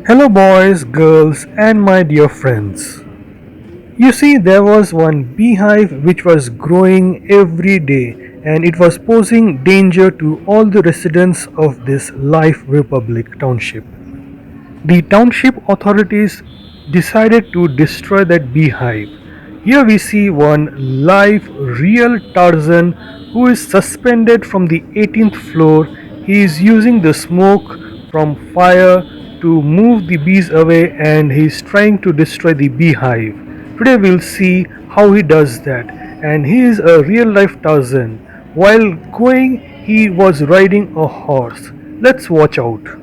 Hello, boys, girls, and my dear friends. You see, there was one beehive which was growing every day and it was posing danger to all the residents of this Life Republic Township. The township authorities decided to destroy that beehive. Here we see one live, real Tarzan who is suspended from the 18th floor. He is using the smoke from fire to move the bees away and he is trying to destroy the beehive. Today we'll see how he does that. And he is a real life Tarzan. While going, he was riding a horse. Let's watch out.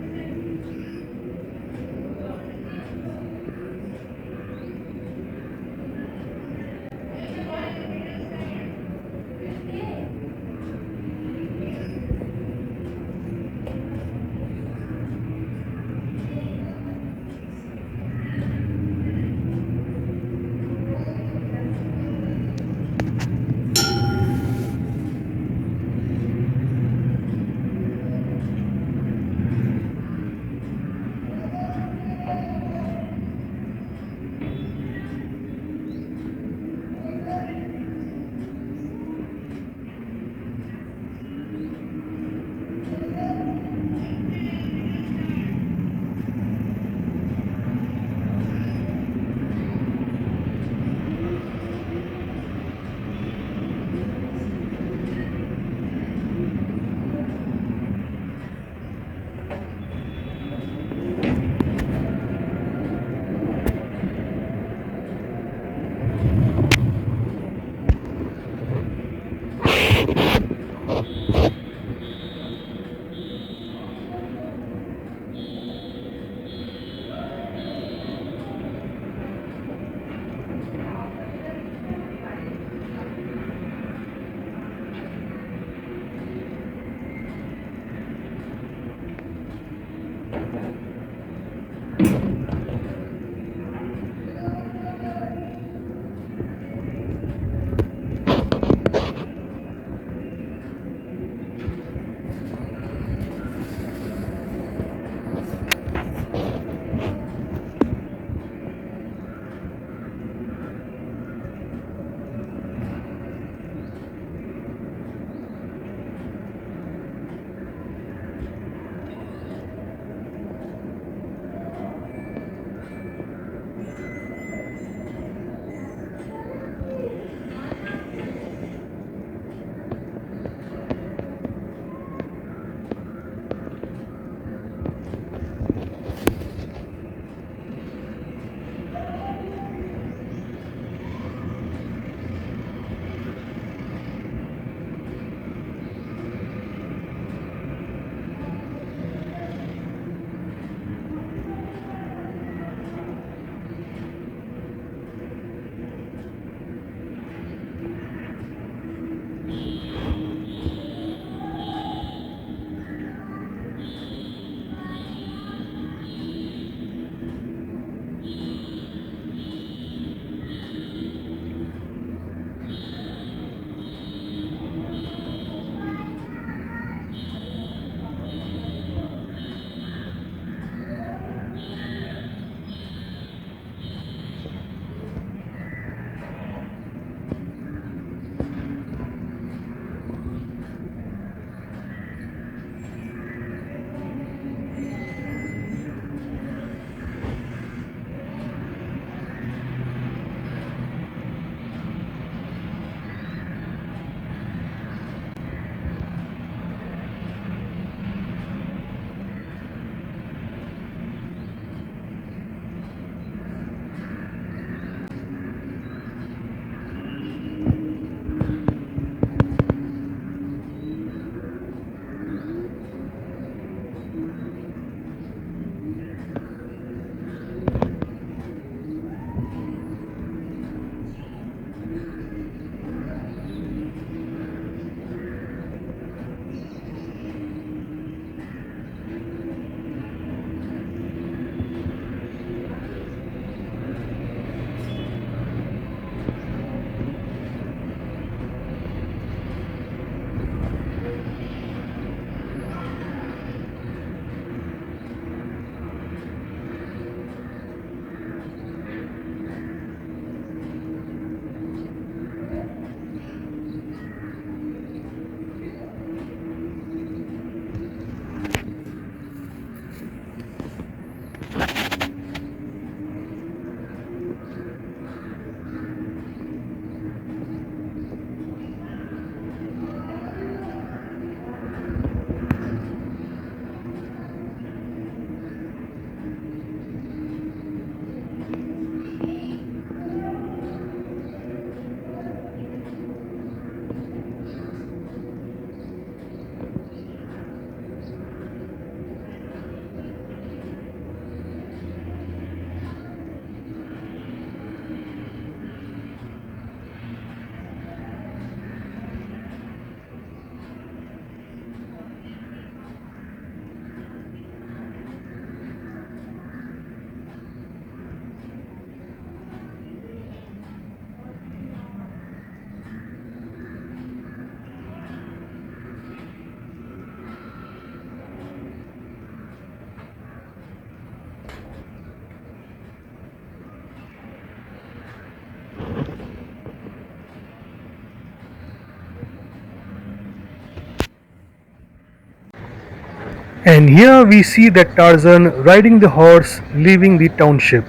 And here we see that Tarzan riding the horse leaving the township.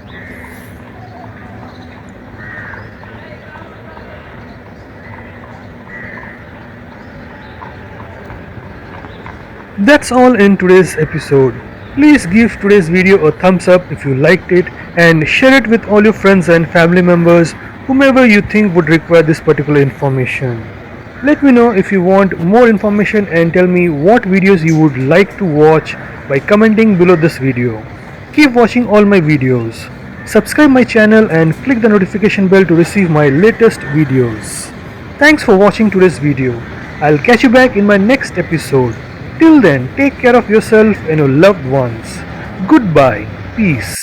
That's all in today's episode. Please give today's video a thumbs up if you liked it and share it with all your friends and family members, whomever you think would require this particular information. Let me know if you want more information and tell me what videos you would like to watch by commenting below this video. Keep watching all my videos. Subscribe my channel and click the notification bell to receive my latest videos. Thanks for watching today's video. I'll catch you back in my next episode. Till then, take care of yourself and your loved ones. Goodbye. Peace.